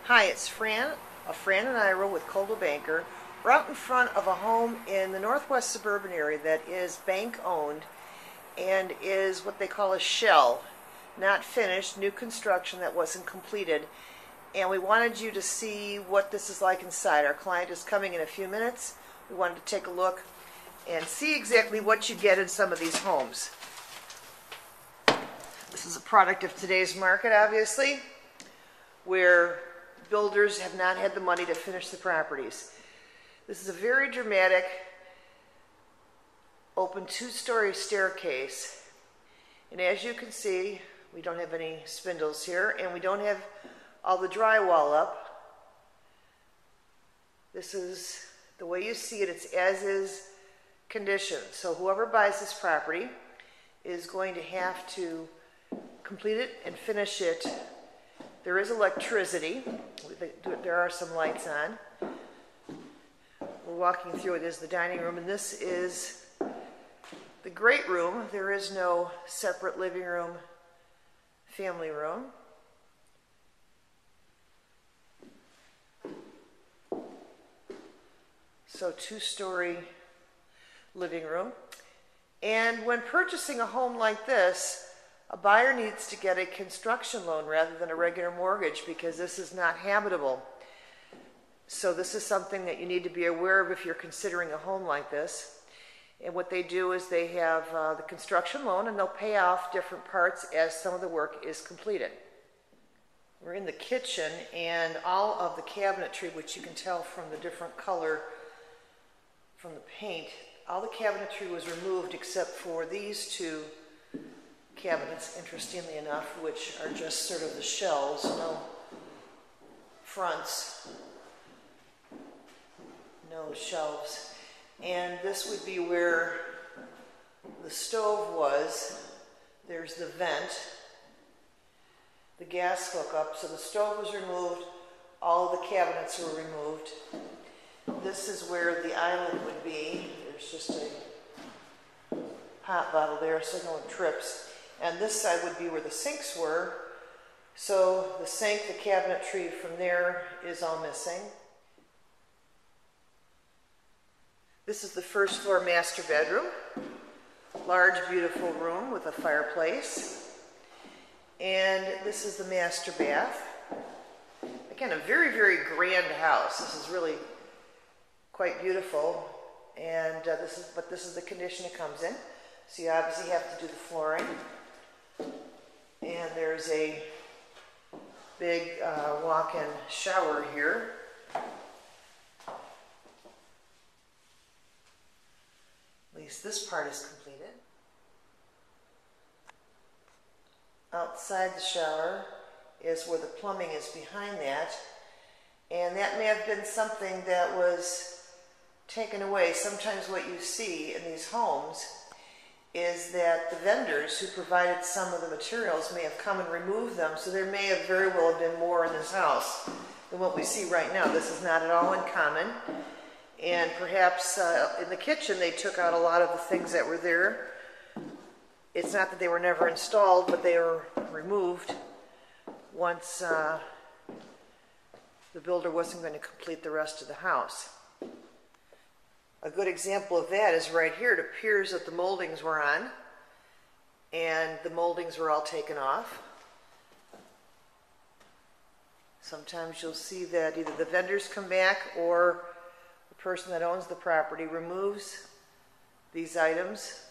Hi, it's Fran of Fran and Ira with Coldwell Banker. We're out in front of a home in the northwest suburban area that is bank owned and is what they call a shell, not finished, new construction that wasn't completed. And we wanted you to see what this is like inside. Our client is coming in a few minutes. We wanted to take a look and see exactly what you get in some of these homes. This is a product of today's market, obviously, where builders have not had the money to finish the properties. This is a very dramatic open two-story staircase, and as you can see, we don't have any spindles here, and we don't have all the drywall up. This is the way you see it. It's as-is condition. So whoever buys this property is going to have to complete it and finish it. There is electricity. There are some lights on. We're walking through it is the dining room, and this is the great room. There is no separate living room, family room. So two-story living room. And when purchasing a home like this, a buyer needs to get a construction loan rather than a regular mortgage because this is not habitable. So this is something that you need to be aware of if you're considering a home like this. And what they do is they have the construction loan, and they'll pay off different parts as some of the work is completed. We're in the kitchen, and all of the cabinetry, which you can tell from the different color from the paint, all the cabinetry was removed except for these two cabinets, interestingly enough, which are just sort of the shelves, no fronts, no shelves. And this would be where the stove was. There's the vent, the gas hookup. So the stove was removed, all of the cabinets were removed. This is where the island would be. There's just a hot bottle there so no one trips. And this side would be where the sinks were. So the sink, the cabinetry from there is all missing. This is the first floor master bedroom. Large, beautiful room with a fireplace. And this is the master bath. Again, a very, very grand house. This is really quite beautiful. And this is the condition it comes in. So you obviously have to do the flooring. And there's a big walk-in shower here. At least this part is completed. Outside the shower is where the plumbing is behind that. And that may have been something that was taken away. Sometimes what you see in these homes is that the vendors who provided some of the materials may have come and removed them, so there may have very well have been more in this house than what we see right now. This is not at all uncommon. And perhaps in the kitchen they took out a lot of the things that were there. It's not that they were never installed, but they were removed once the builder wasn't going to complete the rest of the house. A good example of that is right here. It appears that the moldings were on, and the moldings were all taken off. Sometimes you'll see that either the vendors come back or the person that owns the property removes these items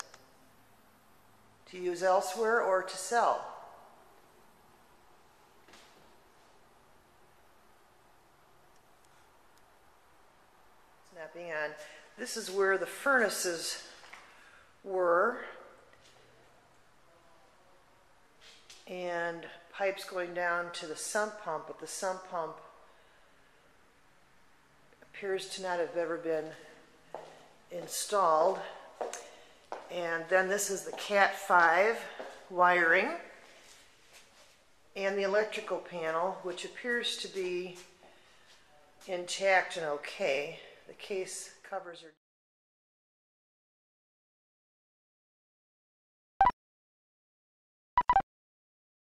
to use elsewhere or to sell. It's not being on. This is where the furnaces were, and pipes going down to the sump pump, but the sump pump appears to not have ever been installed. And then this is the Cat 5 wiring and the electrical panel, which appears to be intact and okay. The case covers are